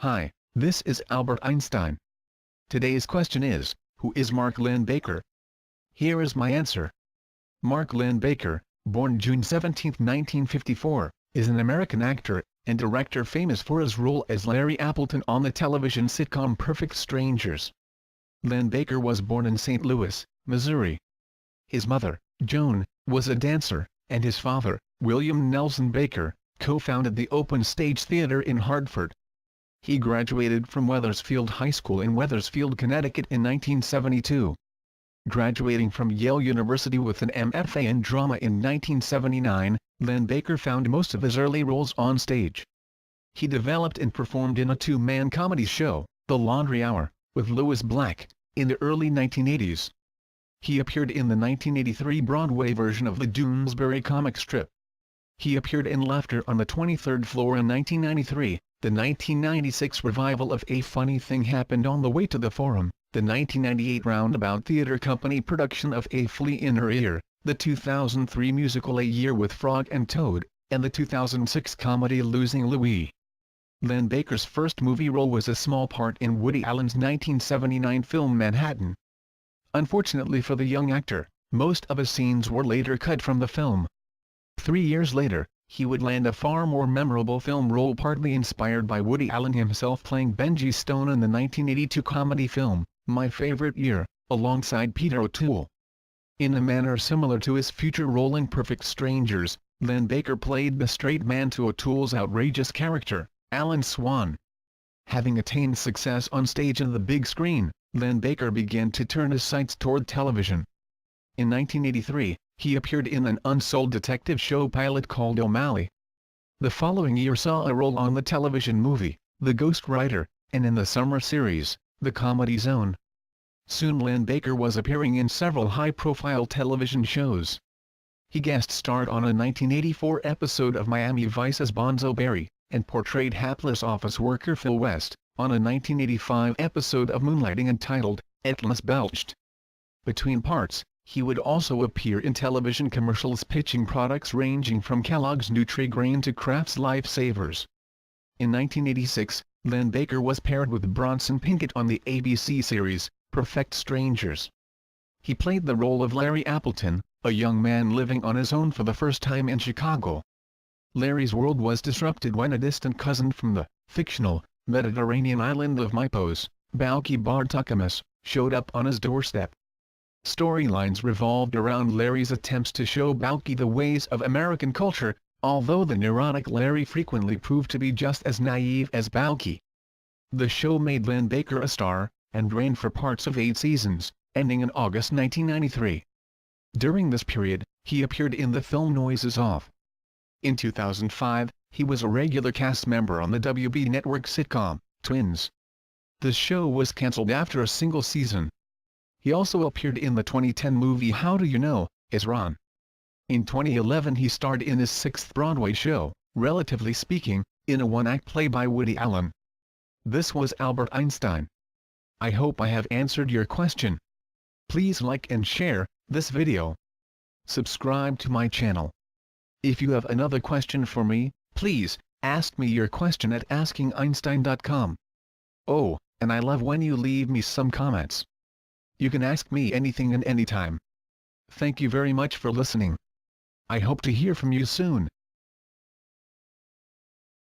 Hi, this is Albert Einstein. Today's question is, who is Markt Linn-Baker? Here is my answer. Markt Linn-Baker, born June 17, 1954, is an American actor and director famous for his role as Larry Appleton on the television sitcom Perfect Strangers. Linn-Baker was born in St. Louis, Missouri. His mother, Joan, was a dancer, and his father, William Nelson Baker, co-founded the Open Stage Theater in Hartford. He graduated from Wethersfield High School in Wethersfield, Connecticut in 1972. Graduating from Yale University with an MFA in drama in 1979, Linn-Baker found most of his early roles on stage. He developed and performed in a two-man comedy show, The Laundry Hour, with Louis Black, in the early 1980s. He appeared in the 1983 Broadway version of the Doonesbury comic strip. He appeared in Laughter on the 23rd Floor in 1993, the 1996 revival of A Funny Thing Happened on the Way to the Forum, the 1998 Roundabout Theatre Company production of A Flea in Her Ear, the 2003 musical A Year with Frog and Toad, and the 2006 comedy Losing Louis. Linn-Baker's first movie role was a small part in Woody Allen's 1979 film Manhattan. Unfortunately for the young actor, most of his scenes were later cut from the film. 3 years later, he would land a far more memorable film role partly inspired by Woody Allen himself playing Benji Stone in the 1982 comedy film, My Favorite Year, alongside Peter O'Toole. In a manner similar to his future role in Perfect Strangers, Linn-Baker played the straight man to O'Toole's outrageous character, Alan Swan. Having attained success on stage and the big screen, Linn-Baker began to turn his sights toward television. In 1983, he appeared in an unsold detective show pilot called O'Malley. The following year saw a role on the television movie, The Ghost Writer, and in the summer series, The Comedy Zone. Soon Linn-Baker was appearing in several high-profile television shows. He guest-starred on a 1984 episode of Miami Vice as Bonzo Berry, and portrayed hapless office worker Phil West, on a 1985 episode of Moonlighting entitled, Atlas Belched. Between parts, he would also appear in television commercials pitching products ranging from Kellogg's Nutri-Grain to Kraft's Life Savers. In 1986, Linn-Baker was paired with Bronson Pinchot on the ABC series, Perfect Strangers. He played the role of Larry Appleton, a young man living on his own for the first time in Chicago. Larry's world was disrupted when a distant cousin from the fictional Mediterranean island of Mypos, Balki Bartokomous, showed up on his doorstep. Storylines revolved around Larry's attempts to show Balki the ways of American culture, although the neurotic Larry frequently proved to be just as naive as Balki. The show made Linn-Baker a star, and ran for parts of 8 seasons, ending in August 1993. During this period, he appeared in the film Noises Off. In 2005, he was a regular cast member on the WB network sitcom, Twins. The show was cancelled after a single season. He also appeared in the 2010 movie How Do You Know, as Ron. In 2011 he starred in his 6th Broadway show, Relatively Speaking, in a one-act play by Woody Allen. This was Albert Einstein. I hope I have answered your question. Please like and share this video. Subscribe to my channel. If you have another question for me, please ask me your question at askingeinstein.com. Oh, and I love when you leave me some comments. You can ask me anything and anytime. Thank you very much for listening. I hope to hear from you soon.